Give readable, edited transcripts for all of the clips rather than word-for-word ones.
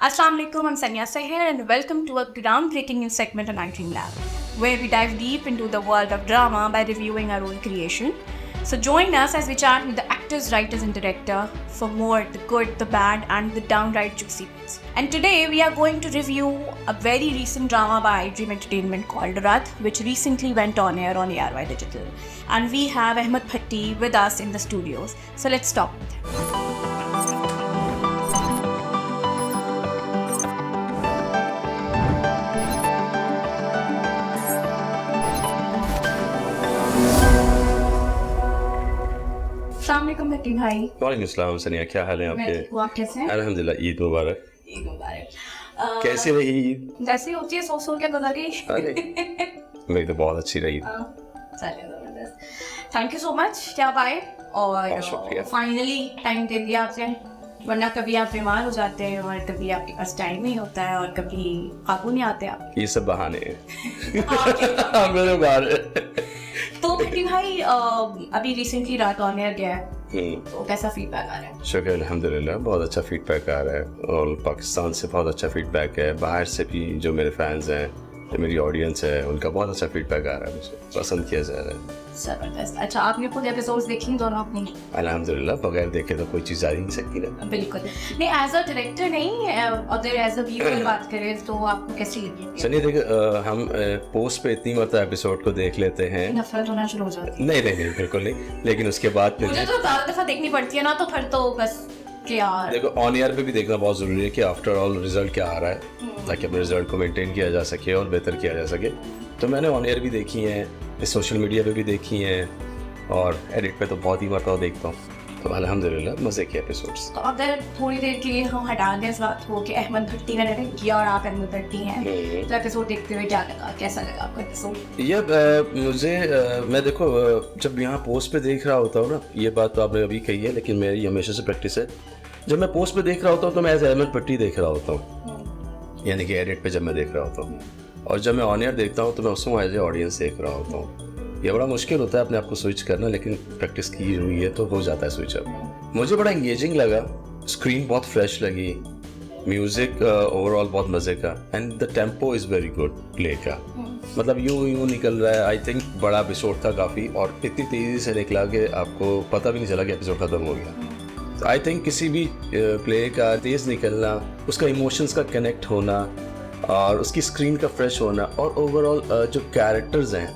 Assalamu alaikum, I'm Sanya Seher and welcome to a groundbreaking new segment on iDream Lab, where we dive deep into the world of drama by reviewing our own creation. So join us as we chat with the actors, writers and director for more the good, the bad and the downright juicy bits. And today we are going to review a very recent drama by iDream Entertainment called Rath, which recently went on air on ARY Digital. And we have Ahmed Bhatti with us in the studios. So let's talk with him. अस्सलामुअलैकुम भट्टी भाई। वालेकुम अस्सलाम सनिया, क्या हाल है आपके? आप कैसे हैं? अल्हम्दुलिल्लाह, ईद मुबारक। ईद मुबारक। कैसी रही ईद? जैसी होती है सो के गुजारी। मेरी तो बहुत अच्छी रही। थैंक यू सो मच कि आप आए और शुक्रिया। फाइनली टाइम दे दिया आपने, वरना कभी आप बीमार हो जाते हैं और कभी आपके पास टाइम नहीं होता है और कभी काबू नहीं आते आप। ये सब बहाने हैं। मेरे बारे तो भट्टी भाई अभी रिसेंटली रात ऑन एयर गया है, तो कैसा फीडबैक आ रहा है? शुक्र अल्हम्दुलिल्लाह, बहुत अच्छा फीडबैक आ रहा है और पाकिस्तान से बहुत अच्छा फीडबैक है, बाहर से भी जो मेरे फैंस हैं, जो मेरी ऑडियंस है, उनका बहुत अच्छा फीडबैक आ रहा है, मुझे पसंद किया जा रहा है। जबरदस्त। अच्छा, आपने खुद एपिसोड्स देखी दोनों अपनी? अल्हम्दुलिल्लाह, बगैर देखे तो कोई चीज़ आ ही नहीं सकती ना। बिल्कुल नहीं, एज अ डायरेक्टर नहीं, अगर एज अ व्यूअर बात करें तो आपको कैसी लगी? चलिए देखिए, हम पोस्ट पे इतनी मरतबा एपिसोड को देख लेते हैं, नफरत होना शुरू हो जाती है। नहीं बिल्कुल नहीं, लेकिन उसके बाद फिर मुझे तो ज़्यादा दफ़ा देखनी पड़ती है ना, तो फिर तो बस कि यार देखो ऑन एयर पे भी देखना बहुत ज़रूरी है कि आफ्टर ऑल रिजल्ट क्या आ रहा है, ताकि अपने रिजल्ट को मेंटेन किया जा सके और बेहतर किया जा सके। तो मैंने ऑन एयर भी देखी हैं, सोशल मीडिया पे भी देखी हैं और एडिट पे तो बहुत ही मरतबा देखता हूँ। तो अल्हम्दुलिल्लाह मज़े के एपिसोड्स। तो अगर थोड़ी देर के लिए हम हटा दें इस बात को कि अहमद भट्टी ने डायरेक्ट किया और आप अहमद भट्टी हैं, तो एपिसोड देखते हुए क्या लगा, कैसा लगा आपको एपिसोड? ये मुझे मैं देखो जब यहाँ पोस्ट पे देख रहा होता हूँ ना, ये बात तो आपने अभी कही है, लेकिन मेरी हमेशा से प्रैक्टिस है, जब मैं पोस्ट पे देख रहा होता हूँ तो मैं एज अहमद भट्टी देख रहा होता हूँ, यानी कि एडिट पे जब मैं देख रहा होता हूँ, और जब मैं ऑन एयर देखता हूँ तो मैं उसको एज ए ऑडियंस देख रहा होता हूँ। ये बड़ा मुश्किल होता है अपने आप को स्विच करना, लेकिन प्रैक्टिस की हुई है तो हो जाता है स्विच अप। मुझे बड़ा इंगेजिंग लगा, स्क्रीन बहुत फ्रेश लगी, म्यूजिक ओवरऑल बहुत मज़े का, and the tempo is very good play का, मतलब यूं निकल रहा है। आई थिंक बड़ा एपिसोड था काफ़ी, और इतनी तेज़ी से निकला कि आपको पता भी नहीं चला कि एपिसोड ख़त्म हो गया। तो आई थिंक किसी भी प्ले का तेज़ निकलना, उसका इमोशंस का कनेक्ट होना और उसकी स्क्रीन का फ्रेश होना, और ओवरऑल जो कैरेक्टर्स हैं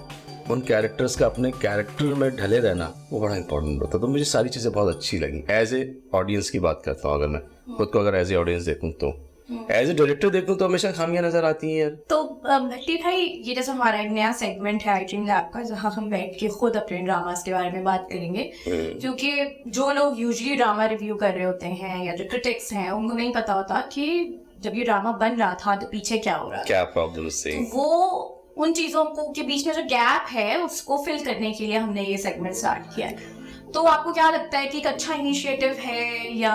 उन कैरेक्टर्स का अपने कैरेक्टर में ढले रहना, वो बड़ा इंपॉर्टेंट होता है। तो मुझे सारी चीज़ें बहुत अच्छी लगी। एज ए ऑडियंस की बात करता हूँ, अगर मैं खुद को अगर एज ए ऑडियंस देखूँ तो, एज ए डायरेक्टर देखूँ तो हमेशा खामियां नजर आती हैं यार। तो भट्टी भाई, ये जैसे हमारा एक नया सेगमेंट है iDream Lab का, जहाँ हम बैठ के खुद अपने ड्रामास के बारे में बात करेंगे, क्योंकि जो लोग यूजुअली ड्रामा रिव्यू कर रहे होते हैं या जो क्रिटिक्स हैं, उनको नहीं पता होता कि जब ये ड्रामा बन रहा था तो पीछे क्या हो रहा है, क्या प्रॉब्लम्स थी, वो उन चीज़ों को के बीच में जो गैप है उसको फिल करने के लिए हमने ये सेगमेंट स्टार्ट किया है। तो आपको क्या लगता है कि एक अच्छा इनिशिएटिव है या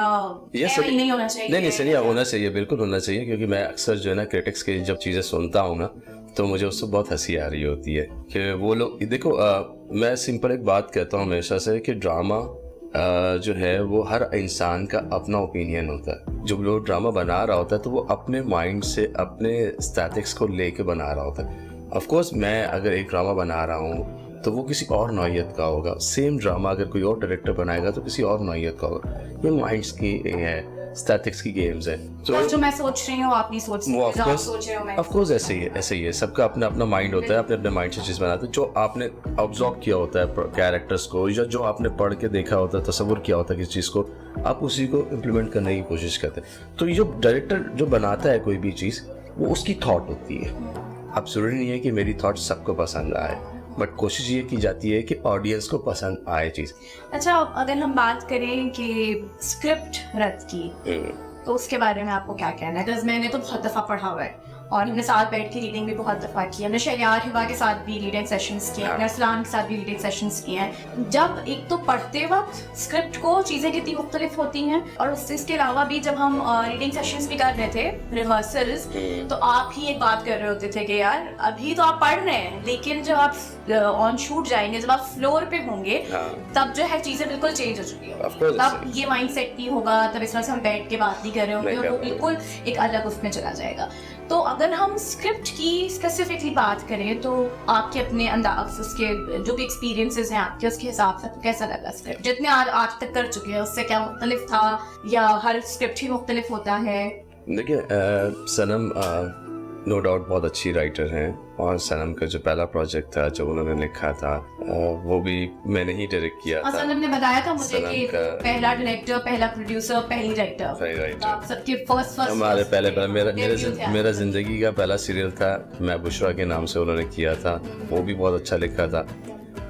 नहीं होना चाहिए? नहीं सही होना चाहिए, बिल्कुल होना चाहिए, क्योंकि मैं अक्सर जो है ना क्रिटिक्स की जब चीज़ें सुनता हूँ ना, तो मुझे उससे बहुत हंसी आ रही होती है कि वो लोग देखो, मैं सिंपल एक बात कहता हूँ हमेशा से कि ड्रामा जो है वो हर इंसान का अपना ओपिनियन होता है। जो लोग ड्रामा बना रहा होता है तो वो अपने माइंड से अपने स्टैटिक्स को लेके बना रहा होता है। ऑफ कोर्स मैं अगर एक ड्रामा बना रहा हूँ तो वो किसी और नौइयत का होगा, सेम ड्रामा अगर कोई और डायरेक्टर बनाएगा तो किसी और नौइयत का होगा। ये माइंड्स की है, स्टैटिक्स की गेम्स है। तो जो मैं सोच रही हूँ आप नहीं सोच सकते, जो आप सोच रहे हो मैं। ऑफ कोर्स ऐसे ही है, सबका अपना अपना माइंड होता है, अपने माइंड से चीज़ बनाते हैं। जो आपने ऑब्जर्व किया होता है कैरेक्टर्स को, या जो आपने पढ़ के देखा होता है, तसव्वुर किया होता है किसी चीज़ को, आप उसी को इम्प्लीमेंट करने की कोशिश करते हैं। तो ये जो डायरेक्टर जो बनाता है कोई भी चीज़, वो उसकी थॉट होती है। अब ज़रूरी नहीं है कि मेरी थॉट सबको पसंद आए, बट कोशिश ये की जाती है कि ऑडियंस को पसंद आए चीज़। अच्छा, अगर हम बात करें कि स्क्रिप्ट रद्द की, तो उसके बारे में आपको क्या कहना है? मैंने तो बहुत दफ़ा पढ़ा हुआ है और हमने साथ बैठ के रीडिंग भी बहुत दफ़ा की है। हमने शहरियार हिबा के साथ भी रीडिंग सेशंस किए हैं, हमने असलान के साथ भी रीडिंग सेशंस किए हैं। जब एक तो पढ़ते वक्त स्क्रिप्ट को चीज़ें कितनी मुख्तलिफ होती हैं, और इसके अलावा भी जब हम रीडिंग सेशंस भी कर रहे थे, रिहर्सल्स, तो आप ही एक बात कर रहे होते थे कि यार अभी तो आप पढ़ रहे हैं, लेकिन जब आप ऑन शूट जाएंगे, जब आप फ्लोर पे होंगे, तब जो है चीज़ें बिल्कुल चेंज हो चुकी है। तब ये माइंड सेट नहीं होगा, तब इस तरह से हम बैठ के बात नहीं कर रहे होंगे, और वो बिल्कुल एक अलग उसमें चला जाएगा। तो अगर हम स्क्रिप्ट की स्पेसिफिकली बात करें, तो आपके अपने अंदाज, उसके जो भी एक्सपीरियंसेस हैं आपके, उसके हिसाब से कैसा लगा स्क्रिप्ट? जितने आज तक कर चुके हैं उससे क्या मुख्तलिफ था, या हर स्क्रिप्ट ही मुख्तलिफ होता है? देखिए, सनम नो डाउट बहुत अच्छी राइटर हैं, और सनम का जो पहला प्रोजेक्ट था जो उन्होंने लिखा था, वो भी मैंने ही डायरेक्ट किया था। सनम ने बताया था मुझे कि पहला डायरेक्टर, पहला प्रोड्यूसर, पहली राइटर, आप सबके फर्स्ट हमारे पहले मेरा जिंदगी का पहला सीरियल था, मैं बुशरा के नाम से उन्होंने किया था, वो भी बहुत अच्छा लिखा था।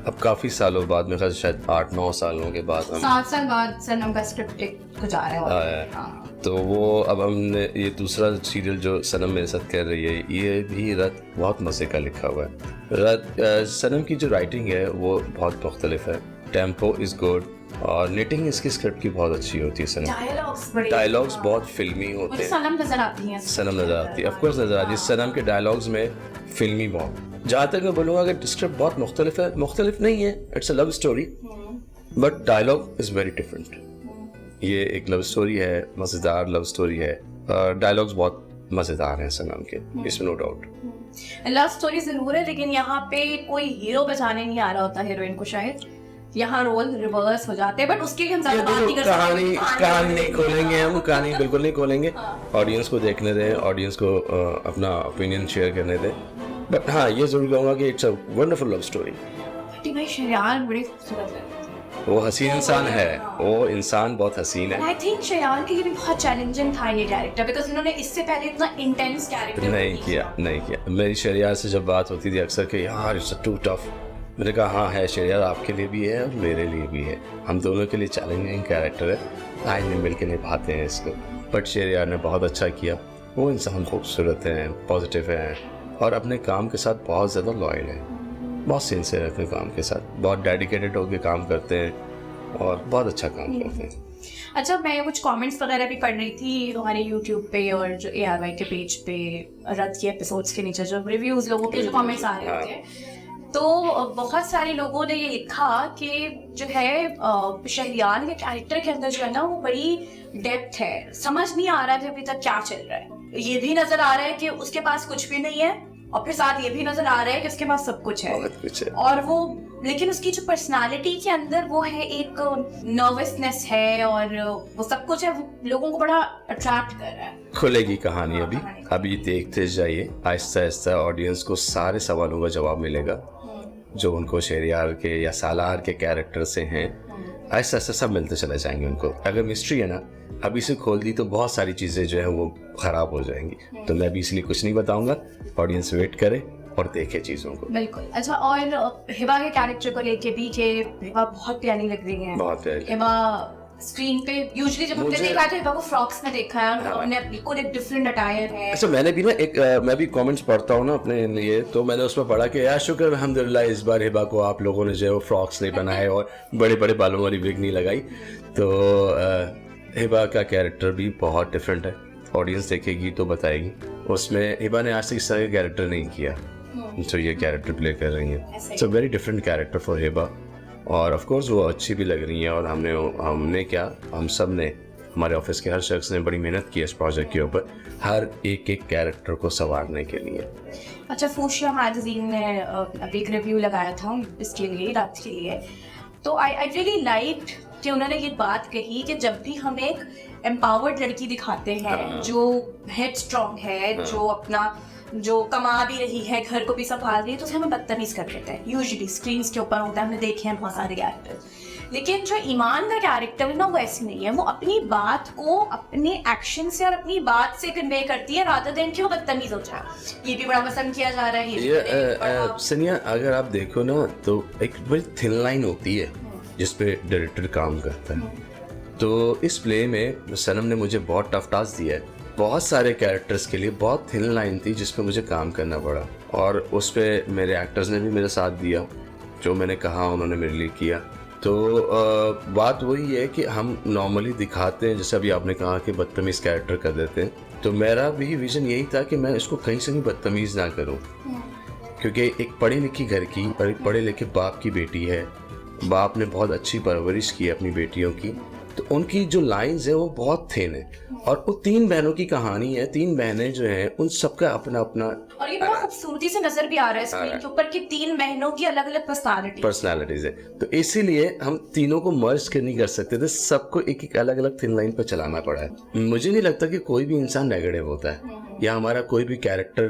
अब काफी सालों बाद, मेरे ख्याल शायद 8-9 सालों के बाद, 7 साल बाद सनम का स्क्रिप्ट गुजारा है। तो वो अब हमने ये दूसरा सीरियल जो सनम मेरे साथ कर रही है, ये भी रत बहुत मज़े का लिखा हुआ है। सनम की जो राइटिंग है वो बहुत मुख्तलिफ है, टेम्पो इज़ गुड, और निटिंग इसकी स्क्रिप्ट की बहुत अच्छी होती है। सनम डायलॉग्स बहुत फिल्मी होते हैं। सनम नजर आती है, ऑफकोर्स नजर आती है। सनम के डायलॉग्स में फिल्मी बहुत, जहाँ तक मैं बोलूँगा कि स्क्रिप्ट बहुत मुख्तलिफ नहीं है, it's a love story, but dialogue is very different. ये एक लव स्टोरी है, मज़ेदार लव स्टोरी है, डायलॉग्स बहुत मज़ेदार हैं सनम के, इसमें नो डाउट। लव स्टोरी ज़रूर है, लेकिन यहाँ पे कोई हीरो बचाने नहीं आ रहा होता हीरोइन को, शायद यहाँ रोल रिवर्स हो जाते हैं, बट उसके लिए हम ज़्यादा बात नहीं कर सकते। कहानी नहीं खोलेंगे हम, कहानी बिल्कुल नहीं खोलेंगे, ऑडियंस को देखने दें, ऑडियंस को अपना ओपिनियन शेयर करने दें। बट हाँ, ये जरूर कहूँगा कि it's a wonderful love story. भाई शहरियार बड़ी खूबसूरत है, वो हसीन इंसान है, वो इंसान बहुत हसीन है। आई थिंक शहरियार के लिए भी बहुत चैलेंजिंग था ये कैरेक्टर, बिकॉज उन्होंने इससे पहले इतना इंटेंस कैरेक्टर नहीं किया। मेरी शहरियार से जब बात होती थी अक्सर कि यार इट्स टू टफ, मैंने कहा हाँ है, शहरियार आपके लिए भी है और मेरे लिए भी है, हम दोनों के लिए चैलेंजिंग कैरेक्टर है, आए मिल के निभाते हैं इसको। बट शहरियार ने बहुत अच्छा किया, वो इंसान खूबसूरत हैं, पॉजिटिव हैं, और अपने काम के साथ बहुत ज़्यादा लॉयल है, बहुत सिंसियर है अपने काम के साथ, बहुत डेडिकेटेड होकर काम करते हैं, और बहुत अच्छा काम करते हैं। अच्छा, मैं कुछ कमेंट्स वगैरह भी पढ़ रही थी हमारे यूट्यूब पे और जो ARY के पेज पे, रत के एपिसोड्स के नीचे जो रिव्यूज़ लोगों के जो कमेंट्स आ रहे होते हैं, तो बहुत सारे लोगों ने ये लिखा कि जो है शहरियार के कैरेक्टर के अंदर जो है ना, वो बड़ी डेप्थ है, समझ नहीं आ रहा है अभी तक क्या चल रहा है। ये भी नजर आ रहा है कि उसके पास कुछ भी नहीं है, और फिर साथ ये भी नजर आ रहा है कि उसके पास सब कुछ है, और वो, लेकिन उसकी जो पर्सनालिटी के अंदर वो है, एक नर्वसनेस है, और वो सब कुछ है, वो लोगों को बड़ा अट्रैक्ट कर रहा है। खुलेगी कहानी अभी देखते जाइए, आहिस्ता आहिस्ता ऑडियंस को सारे सवालों का जवाब मिलेगा जो उनको शहरियार के या सालार के कैरेक्टर से हैं, आहिस्ता आहिस्ता सब मिलते चले जाएंगे उनको। अगर मिस्ट्री है ना, अभी से खोल दी तो बहुत सारी चीज़ें जो है वो ख़राब हो जाएंगी, तो मैं भी इसलिए कुछ नहीं बताऊंगा, ऑडियंस वेट करे और देखे चीज़ों को। बिल्कुल। अच्छा, और हिबा के कैरेक्टर को लेके भी कि हिबा बहुत प्यारी लग रही है, बहुत प्यारी। हिबा स्क्रीन पे यूजुअली जब हमने देखा तो हिबा को फ्रॉक्स में देखा है, उन्होंने बिल्कुल एक डिफरेंट अटायर है। अच्छा, मैंने भी ना मैं भी कमेंट्स पढ़ता हूँ ना अपने लिए, तो मैंने उसमें पढ़ा कि यार शुक्र अल्हम्दुलिल्लाह इस बार हिबा को आप लोगों ने जो है वो फ्रॉक्स नहीं पहनाए और बड़े बड़े बालों वाली विग नहीं लगाई। तो हिबा का कैरेक्टर भी बहुत डिफरेंट है, ऑडियंस देखेगी तो बताएगी। उसमें हिबा ने आज तक इस तरह का कैरेक्टर नहीं किया जो ये कैरेक्टर प्ले कर रही है। It's a very different character for Hiba, और ऑफ कोर्स वो अच्छी भी लग रही है। और हमने क्या, हम सब ने, हमारे ऑफिस के हर शख्स ने बड़ी मेहनत की इस प्रोजेक्ट के ऊपर, हर एक कैरेक्टर को संवारने के लिए। अच्छा, फूशिया मैगजीन ने अभी एक रिव्यू लगाया था इसके लिए, रात के लिए, तो आई रियली लाइक्ड कि उन्होंने ये बात कही कि जब भी हम एक एम्पावर्ड लड़की दिखाते हैं जो हेड स्ट्रॉन्ग है, जो अपना जो कमा भी रही है, घर को भी संभाल रही है, तो उसे हमें बदतमीज कर देते हैं। यूजुअली स्क्रीन के ऊपर होता है, हमने देखे हैं बहुत सारे कैरेक्टर। लेकिन जो ईमान का कैरेक्टर है ना, वो ऐसी नहीं है, वो अपनी बात को अपने एक्शन से और अपनी बात से कन्वे करती है, रादर देन कि वो बदतमीज हो जाए। ये भी बड़ा पसंद किया जा रहा है। ये सनिया, अगर आप देखो ना तो एक बड़ी थिन लाइन होती है जिसपे डायरेक्टर काम करता है। तो इस प्ले में सनम ने मुझे बहुत टफ टास्क दिया है बहुत सारे कैरेक्टर्स के लिए बहुत थिन लाइन थी जिस पे मुझे काम करना पड़ा, और उस पर मेरे एक्टर्स ने भी मेरा साथ दिया, जो मैंने कहा उन्होंने मेरे लिए किया। तो बात वही है कि हम नॉर्मली दिखाते हैं, जैसे अभी आपने कहा कि बदतमीज़ कैरेक्टर कर देते हैं, तो मेरा भी विजन यही था कि मैं इसको कहीं से भी बदतमीज़ ना करूं, क्योंकि एक पढ़ी लिखी घर की और एक पढ़े लिखे बाप की बेटी है, बाप ने बहुत अच्छी परवरिश की अपनी बेटियों की, तो उनकी जो लाइंस है वो बहुत थिन है, और वो 3 बहनों की कहानी है, 3 बहनें जो हैं उन सबका अपना अपना, और ये बड़ा खूबसूरती से नजर भी आ रहा है स्क्रीन के ऊपर कि 3 बहनों की अलग अलग पर्सनालिटीज है, तो इसीलिए हम तीनों को मर्ज कर नहीं कर सकते थे, सबको एक एक अलग अलग थिन लाइन पर चलाना पड़ा है। मुझे नहीं लगता कि कोई भी इंसान नेगेटिव होता है या हमारा कोई भी कैरेक्टर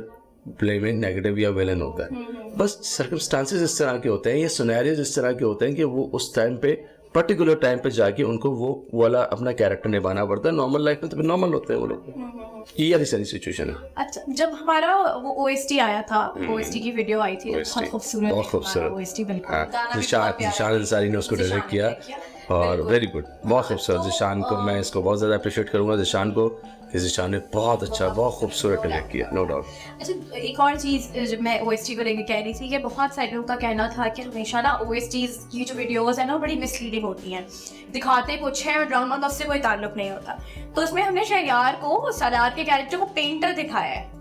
प्ले में नेगेटिव या विलन होता है, बस सर्कमस्टांसेस इस तरह के होते हैं या सिनेरियोज इस तरह के होते हैं कि वो उस टाइम पे पर्टिकुलर टाइम पे जाके उनको वो वाला अपना कैरेक्टर निभाना पड़ता है। नॉर्मल लाइफ में तो नॉर्मल होते हैं वो लोग, ये वाली सारी सिचुएशन है। अच्छा, जब हमारा वो OST आया था, OST की वीडियो आई थी, बहुत खूबसूरत OST, बिल्कुल निशान अंसारी ने उसको डायरेक्ट किया और वेरी गुड, बहुत खूबसूरत। जिशान को मैं इसको बहुत ज़्यादा अप्रिशिएट करूँगा, जिशान को, कि जिशान ने बहुत अच्छा, बहुत खूबसूरत डायरेक्ट किया, नो डाउट। अच्छा, एक और चीज़ जब मैं OST को लेकर कह रही थी कि बहुत सारे लोगों का कहना था कि हमेशा ना OSTs की जो वीडियोस है ना बड़ी मिसलीडिंग होती हैं, दिखाते कुछ है और ड्रामा का उससे कोई ताल्लुक नहीं होता। तो उसमें हमने शहरयार को, सलार के कैरेक्टर को पेंटर दिखाया है,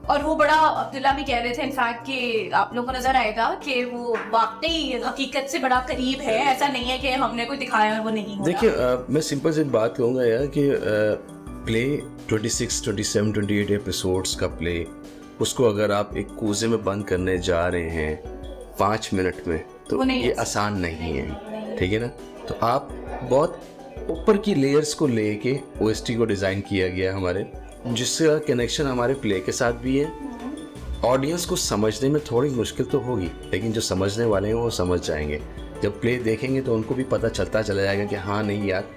और वो बड़ा अब्दुल्ला भी कह रहे थे इनफैक्ट कि आप लोगों को नजर आएगा कि वो वाकई हकीकत से बड़ा करीब है, ऐसा नहीं है कि हमने कोई दिखाया और वो नहीं होगा। देखिए मैं सिंपल सी बात कहूँगा यार कि प्ले 26, 27, 28 एपिसोड्स का प्ले, उसको अगर आप एक कूजे में बंद करने जा रहे हैं 5 मिनट में, तो ये आसान नहीं है, ठीक है ना। तो आप बहुत ऊपर की लेयर्स को लेके OST को डिज़ाइन किया गया हमारे, जिसका कनेक्शन हमारे प्ले के साथ भी है। ऑडियंस को समझने में थोड़ी मुश्किल तो होगी, लेकिन जो समझने वाले हैं वो समझ जाएंगे। जब प्ले देखेंगे तो उनको भी पता चलता चला जाएगा कि हाँ नहीं यार,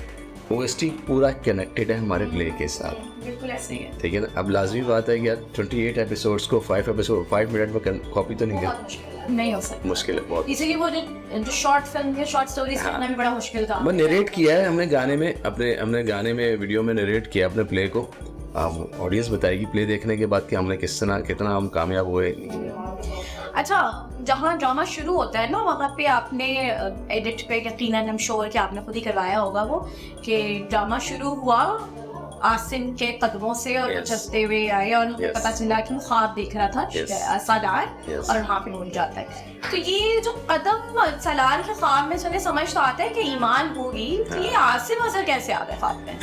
OST पूरा कनेक्टेड है हमारे प्ले के साथ, बिल्कुल ऐसे ही है, ठीक है ना। अब लाजमी बात है कि यार 28 एपिसोड्स को 5 मिनट में कॉपी तो नहीं हो सकता, मुश्किल है बहुत, इसीलिए वो जो शॉर्ट फिल्म या शॉर्ट स्टोरीज लिखना भी बड़ा मुश्किल था। वो नरेट किया है हमने गाने में, हमने गाने में, वीडियो में नरेट किया अपने प्ले को। ऑडियंस बताएगी प्ले देखने के बाद कि हमने कितना हम कामयाब हुए। अच्छा, जहाँ ड्रामा शुरू होता है ना, वहाँ पे आपने एडिट पे यकीनन हम श्योर कि आपने खुद ही करवाया होगा वो, कि ड्रामा शुरू हुआ आसिम के कदमों से और चलते हुए आए और हमें पता चला कि वो ख्वाब देख रहा था सलार, और वहाँ पे उड़ जाता है। तो ये जो कदम सलार के ख्वाब में चले, समझ तो आता है कि ईमान होगी, तो ये आसिम अजहर कैसे आ गए ख्वाब में?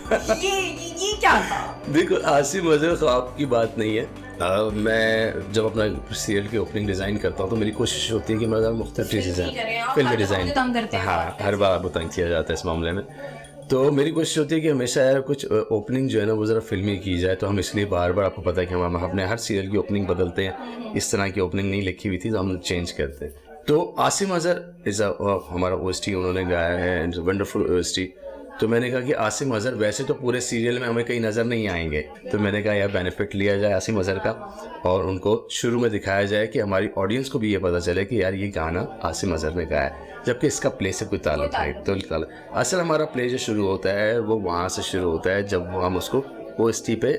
ये क्या था? देखो, आसिम अजहर ख्वाब की बात नहीं है। मैं जब अपना सीरियल की ओपनिंग डिज़ाइन करता हूँ तो मेरी कोशिश होती है कि मैं मुख्तलिफ चीज़ें फिल्म डिज़ाइन, हाँ हर बार आपको तंग किया जाता है इस मामले में, तो मेरी कोशिश होती है कि हमेशा यार कुछ ओपनिंग जो है ना वो ज़रा फिल्मी की जाए। तो हम इसलिए बार बार, आपको पता है कि हम अपने हर सीरियल की ओपनिंग बदलते हैं, इस तरह की ओपनिंग नहीं लिखी हुई थी तो हम चेंज करते हैं। तो आसिम अजहर हमारा OST उन्होंने गाया है, इट्स वंडरफुल OST। तो मैंने कहा कि आसिम अजहर वैसे तो पूरे सीरियल में हमें कहीं नज़र नहीं आएंगे, तो मैंने कहा यार बेनिफिट लिया जाए आसिम अजहर का और उनको शुरू में दिखाया जाए कि हमारी ऑडियंस को भी ये पता चले कि यार ये गाना आसिम अजहर ने गाया है, जबकि इसका प्ले से कोई ताल्लुक नहीं। तो असल हमारा प्ले जो शुरू होता है वो वहाँ से शुरू होता है जब हम उसको OST पे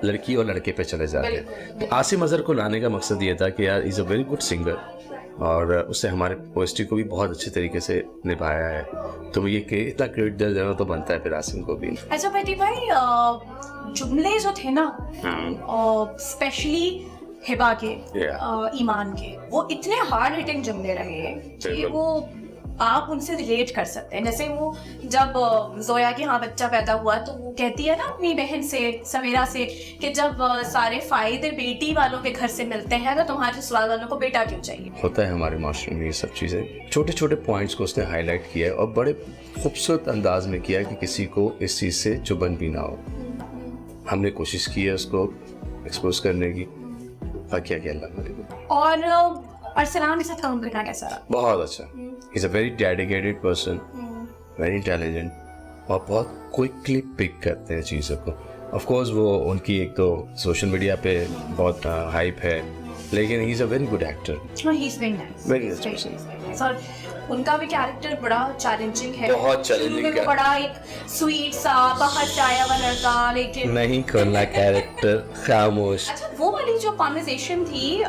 लड़की और लड़के पे चले जाते हैं। तो आसिम अजहर को लाने का मकसद ये था कि यार is a very good singer, और उससे हमारे OST को भी बहुत अच्छे तरीके से निभाया है, तो ये इतना क्रेडिट दे देना तो बनता है फिर आसिम को भी। अच्छा भट्टी भाई, जुमले जो थे ना, स्पेशली हिबा के, ईमान के, वो इतने हार्ड हिटिंग जुमले रहे कि वो आप उनसे रिलेट कर सकते हैं। जैसे वो जब जोया के यहाँ बच्चा पैदा हुआ तो वो कहती है ना अपनी बहन से, सवेरा से, कि जब सारे फायदे बेटी वालों के घर से मिलते हैं तो तुम्हारे ससुराल वालों को बेटा क्यों चाहिए। होता है हमारे माशरे में ये सब चीज़ें, छोटे छोटे पॉइंट्स को उसने हाईलाइट किया है और बड़े खूबसूरत अंदाज में किया कि किसी को इस चीज़ से चुभन भी ना हो। हमने कोशिश की है उसको एक्सपोज करने की, बाकी क्या अल्लाह। और अरसलान के साथ काम करना कैसा रहा? बहुत अच्छा, is a very dedicated person, very intelligent, और बहुत क्विकली पिक करते हैं चीज़ों को। ऑफ कोर्स वो उनकी एक तो सोशल मीडिया पे बहुत हाइप है, लेकिन he is a very good actor, he is very nice, very nice person. उनका भी कैरेक्टर बड़ा चैलेंजिंग है, बहुत challenging शुरू में वो है। बड़ा एक स्वीट सा बाहर से आया हुआ लड़का, लेकिन नहीं खोलना कैरेक्टर, खामोश। अच्छा वो वाली जो कॉन्वर्सेशन थी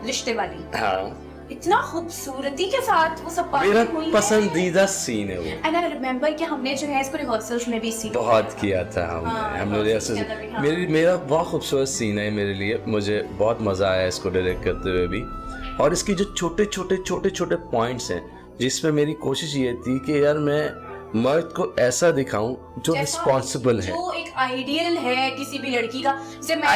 रिश्ते वाली, हाँ, इतना खूबसूरती के साथ वो सब मेरा बातें हुई पसंदीदा सीन है वो। एंड आई रिमेम्बर कि हमने जो है इसको रिहर्सल्स में भी सीखा। बहुत किया था हमने रिहर्सल। हाँ। मेरा बहुत खूबसूरत सीन है मेरे लिए, मुझे बहुत मज़ा आया इसको डायरेक्ट करते हुए भी। और इसकी जो छोटे छोटे पॉइंट्स हैं जिसमें मेरी कोशिश ये थी कि यार मैं मर्द को ऐसा दिखाऊं जो रिस्पॉन्सिबल है, जो एक आइडियल है किसी भी लड़की का। जैसे मैं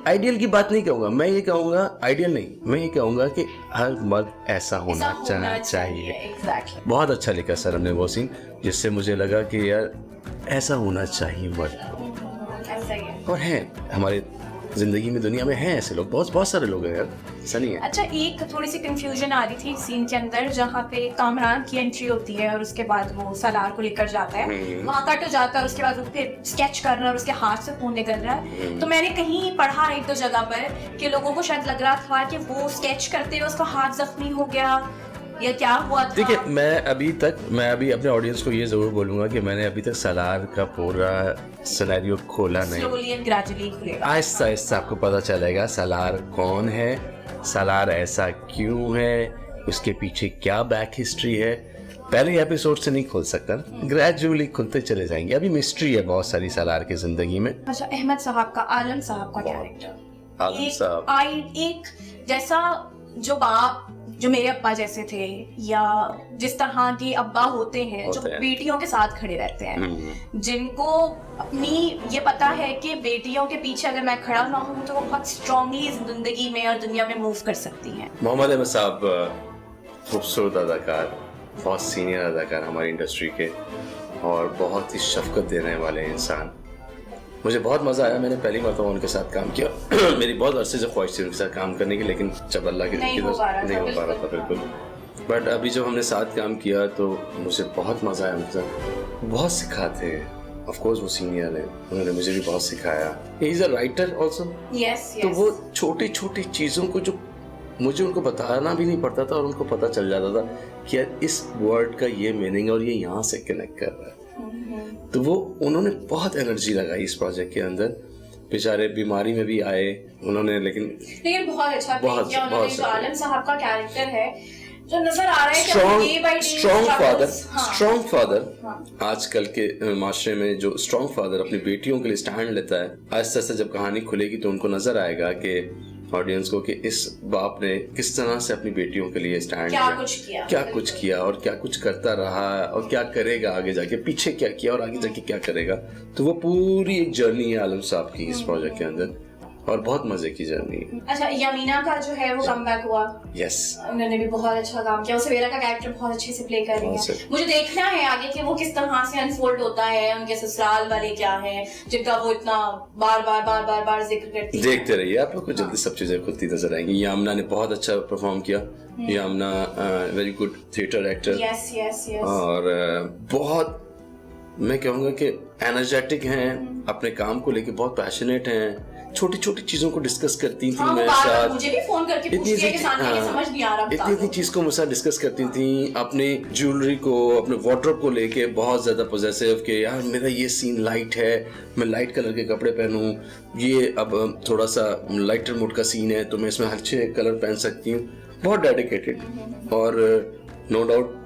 आइडियल की बात नहीं कहूंगा, मैं ये कहूंगा आइडियल नहीं, मैं ये कहूंगा कि हर मर्द ऐसा होना चाहिए। एग्जैक्टली। बहुत अच्छा लिखा सर हमने वो सीन, जिससे मुझे लगा कि यार ऐसा होना चाहिए मर्द को। ऐसा ही है। और है हमारे जिंदगी में, दुनिया में हैं ऐसे लोग, बहुत सारे लोग हैं यार, ऐसा नहीं है। अच्छा एक थोड़ी सी कंफ्यूजन आ रही थी सीन के अंदर, जहाँ पे कामरान की एंट्री होती है और उसके बाद वो सलार को लेकर जाता है, वहाँ कट हो जाता है और उसके बाद वो फिर स्केच कर रहा है और उसके हाथ से खून निकल रहा है। तो मैंने कहीं पढ़ा एक दो जगह पर कि लोगों को शायद लग रहा था कि वो स्केच करते हुए उसका हाथ जख्मी हो गया या क्या हुआ था। देखिए मैं अभी अपने ऑडियंस को ये जरूर बोलूंगा कि मैंने अभी तक सलार का पूरा सिनेरियो खोला नहीं। स्लोली एंड ग्रेजुअली खुलेगा। आहिस्ता आहिस्ता आपको पता चलेगा सलार कौन है, सलार ऐसा क्यों है, उसके पीछे क्या बैक हिस्ट्री है। पहले एपिसोड से नहीं खुल सकता, ग्रेजुअली खुलते चले जाएंगे। अभी मिस्ट्री है बहुत सारी सलार की जिंदगी में। अच्छा अहमद साहब का, आलम साहब का कैरेक्टर, आलम साहब एक जैसा जो बाप जो मेरे अब्बा जैसे थे, या जिस तरह के अब्बा होते हैं जो बेटियों के साथ खड़े रहते हैं, जिनको अपनी ये पता है कि बेटियों के पीछे अगर मैं खड़ा ना हूँ तो वो बहुत स्ट्रांगली जिंदगी में और दुनिया में मूव कर सकती हैं। मोहम्मद अहमद साहब खूबसूरत अदाकार, बहुत सीनियर अदाकार हमारी इंडस्ट्री के, और बहुत ही शफकत देने वाले इंसान। मुझे बहुत मज़ा आया, मैंने पहली मरतबा उनके साथ काम किया। मेरी बहुत अरसे से ख्वाहिश थी उनके साथ काम करने की, लेकिन जब अल्लाह की नहीं हो पा रहा था बिल्कुल। बट अभी जब हमने साथ काम किया तो मुझे बहुत मज़ा आया उनके साथ, बहुत सिखाते हैं। ऑफ कोर्स वो सीनियर है, उन्होंने मुझे भी बहुत सिखाया। He is a writer also. तो वो छोटी छोटी चीज़ों को जो मुझे उनको बताना भी नहीं पड़ता था और उनको पता चल जाता था कि यार इस वर्ड का ये मीनिंग और ये यहाँ से कनेक्ट कर रहा है। तो वो उन्होंने बहुत एनर्जी लगाई इस प्रोजेक्ट के अंदर। बेचारे बीमारी में भी आए उन्होंने, लेकिन बहुत अच्छा किया उन्होंने। जो आलम साहब का कैरेक्टर है जो नजर आ रहा है कि स्ट्रॉन्ग फादर आजकल के माशरे में जो स्ट्रॉन्ग फादर अपनी बेटियों के लिए स्टैंड लेता है, आहिस्ता आहिस्ता जब कहानी खुलेगी तो उनको नजर आएगा कि ऑडियंस को कि इस बाप ने किस तरह से अपनी बेटियों के लिए स्टैंड क्या कुछ किया और क्या कुछ करता रहा और क्या करेगा आगे जाके, पीछे क्या किया और आगे जाके क्या करेगा। तो वो पूरी एक जर्नी है आलम साहब की इस प्रोजेक्ट के अंदर, और बहुत मजे की जर्नी है। अच्छा यमीना का जो है वो कमबैक हुआ। यस, उन्होंने भी बहुत अच्छा काम किया। सवेरा का कैरेक्टर बहुत अच्छे से प्ले कर रही है। मुझे देखना है आगे कि वो किस तरह से अनफोल्ड होता है, उनके ससुराल वाले क्या हैं जिनका वो इतना बार बार जिक्र करती है। देखते रहिए, आप लोग को जल्दी सब चीजें खुलती नजर आएंगी। यामना ने बहुत अच्छा परफॉर्म किया। Yamna very good theatre actor. Yes और बहुत मैं कहूँगा कि एनर्जेटिक हैं, अपने काम को लेके बहुत पैशनेट हैं, छोटी छोटी चीजों को डिस्कस करती थी मेरे साथ। मुझे भी फोन करके पूछती है कि सानिया ये समझ नहीं आ रहा, इतनी चीज को मुझसे डिस्कस करती थी। अपनी ज्वेलरी को, अपने वार्डरोब को लेके बहुत ज्यादा पॉजिटिव कि यार मेरा ये सीन लाइट है, मैं लाइट कलर के कपड़े पहनूं, ये अब थोड़ा सा लाइटर मूड का सीन है तो मैं इसमें अच्छे कलर पहन सकती हूँ। बहुत डेडिकेटेड, और नो डाउट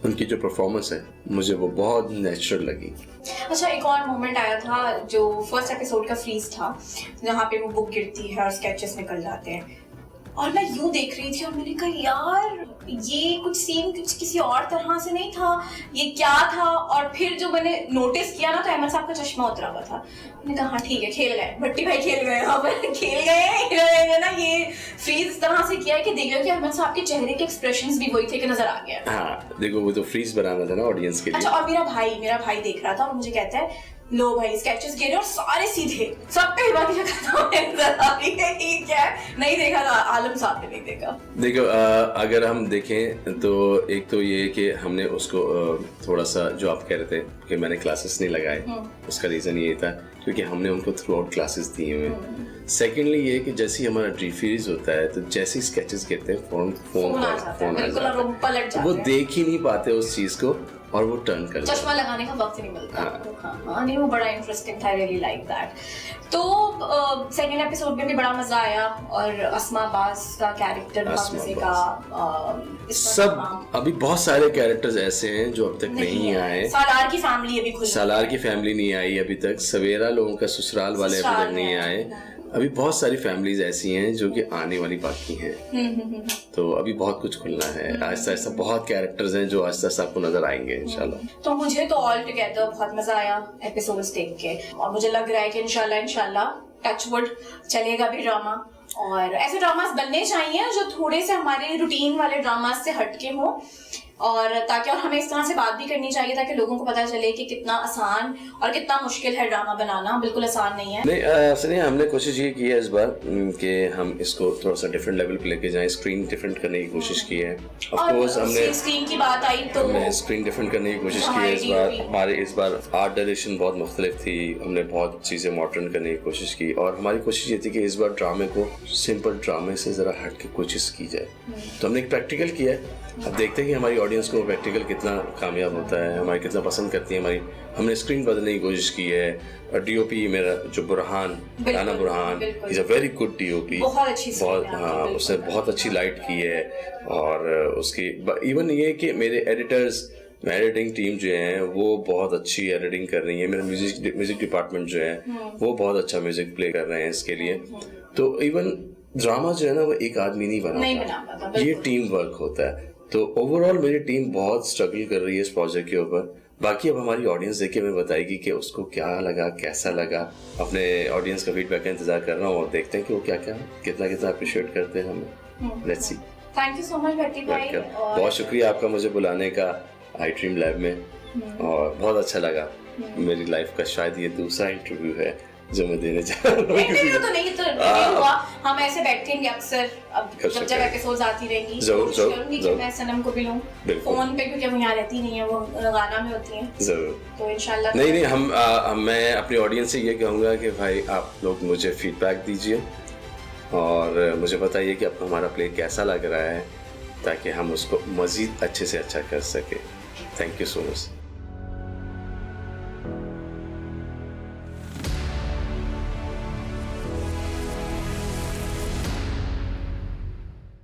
उनकी जो परफॉर्मेंस है मुझे वो बहुत नेचुरल लगी। अच्छा एक और मोमेंट आया था जो फर्स्ट एपिसोड का फ्रीज था, जहाँ पे वो बुक गिरती है और स्केचेस निकल जाते हैं, और मैं यूं देख रही थी और मैंने कहा यार ये कुछ सीन कुछ किसी और तरह से नहीं था, ये क्या था। और फिर जो मैंने नोटिस किया ना तो अहमद साहब का चश्मा उतरा हुआ था। मैंने कहा हाँ ठीक है, खेल गए भट्टी भाई, खेल गए यहाँ पर, खेल गए ना। ये फ्रीज इस तरह से किया है कि देखो कि अहमद साहब के चेहरे के एक्सप्रेशंस भी वही थे कि नजर आ गया। हाँ देखो वो तो फ्रीज बनाना था ना ऑडियंस के लिए। अच्छा और मेरा भाई देख रहा था और मुझे कहता है लो भाई स्केचेस गिरे और सारे सीधे, सब पे हिबा की शक्ल नजर आ रही है। ठीक है, नहीं देखा तो आलम साहब ने नहीं देखा। देखो अगर हम देखें तो एक तो ये कि हमने उसको थोड़ा सा जो आप कह रहे थे कि मैंने क्लासेस नहीं लगाए, उसका रीज़न ये था क्योंकि हमने उनको थ्रू आउट क्लासेस दिए हुए। सेकेंडली ये कि जैसे ही हमारा ड्रीफ्रीज होता है तो जैसे ही स्केचेस गिरते हैं फोन आ जाता है, वो देख ही नहीं पाते उस चीज़ को और वो टर्न कर चश्मा लगाने का वक्त नहीं मिलता। हाँ नहीं वो बड़ा इंटरेस्टिंग था, रियली लाइक दैट। तो सेकंड एपिसोड में भी बड़ा मजा आया और अस्मा अब्बास का कैरेक्टर बहुत मजे का। सब अभी बहुत सारे कैरेक्टर्स ऐसे हैं जो अब तक नहीं आए। सालार की फैमिली अभी खुली, सालार की फैमिली नहीं आई अभी तक, सवेरा लोगों का ससुराल वाले अभी तक नहीं आए। अभी बहुत सारी फैमिलीज ऐसी हैं जो कि आने वाली बाकी हैं। तो अभी बहुत कुछ खुलना है आहिस्ता आहिस्ता, बहुत कैरेक्टर्स हैं जो आहिस्ता आहिस्ता आपको नजर आएंगे इंशाल्लाह। तो मुझे तो ऑल टुगेदर बहुत मजा आया एपिसोड्स देख के और मुझे लग रहा है कि इंशाल्लाह टचवुड चलेगा भी ड्रामा और ऐसे ड्रामास बनने चाहिए जो थोड़े से हमारे रूटीन वाले ड्रामास से हटके हों और ताकि और हमें इस तरह से बात भी करनी चाहिए ताकि लोगों को पता चले कि कितना आसान और कितना मुश्किल है ड्रामा बनाना। बिल्कुल आसान नहीं है। नहीं सुनिए, हमने कोशिश ये की है इस बार कि हम इसको थोड़ा सा डिफरेंट लेवल पे लेके जाएं, स्क्रीन डिफरेंट करने की कोशिश की है। ऑफ कोर्स हमने स्क्रीन की बात आई तो हमने स्क्रीन डिफरेंट करने की कोशिश की है इस बार। हमारे इस बार आर्ट डायरेक्शन बहुत मुख्तलिफ थी, हमने बहुत चीज़ें मॉडर्न करने की कोशिश की और हमारी कोशिश ये थी कि इस बार ड्रामे को सिंपल ड्रामे से ज़रा हट के कोशिश की जाए। तो हमने एक प्रैक्टिकल किया है, अब देखते हैं कि हमारी ऑडियंस को प्रैक्टिकल कितना कामयाब होता है, हमारी कितना पसंद करती है हमारी। हमने स्क्रीन बदलने की कोशिश की है। डीओपी मेरा जो Burhan, Rana Burhan is a very good DOP, बहुत हाँ उसने बहुत अच्छी लाइट की है और उसकी इवन ये कि मेरे एडिटर्स एडिटिंग टीम जो है वो बहुत अच्छी एडिटिंग कर रही है। मेरा म्यूजिक डिपार्टमेंट जो है वो बहुत अच्छा म्यूजिक प्ले कर रहे हैं इसके लिए। तो इवन ड्रामा जो है ना वो एक आदमी नहीं बनाता, ये टीम वर्क होता है। तो ओवरऑल मेरी टीम बहुत स्ट्रगल कर रही है इस प्रोजेक्ट के ऊपर। बाकी अब हमारी ऑडियंस देख के हमें बताएगी कि उसको क्या लगा, कैसा लगा। अपने ऑडियंस का फीडबैक का इंतजार कर रहा हूँ और देखते हैं कि वो क्या क्या कितना अप्रिशिएट करते हैं हमें। Let's see. Thank you so much Bhatti भाई, बहुत शुक्रिया आपका मुझे बुलाने का आई ड्रीम लैब में और बहुत अच्छा लगा। मेरी लाइफ का शायद ये दूसरा इंटरव्यू है जो मैं देने जा रहा हूँ। नहीं हुआ, हम ऐसे बैठेंगे अक्सर अब जब एपिसोड्स आती रहेंगी। जरूर मैं सनम को भी लूं फोन पे क्योंकि वो यहाँ रहती नहीं है, वो गाना में होती है। जरूर तो इंशाल्लाह नहीं मैं अपनी ऑडियंस से ये कहूँगा कि भाई आप लोग मुझे फीडबैक दीजिए और मुझे बताइए कि आपको हमारा प्ले कैसा लग रहा है ताकि हम उसको मज़ीद अच्छे से अच्छा कर सके। Thank you so much.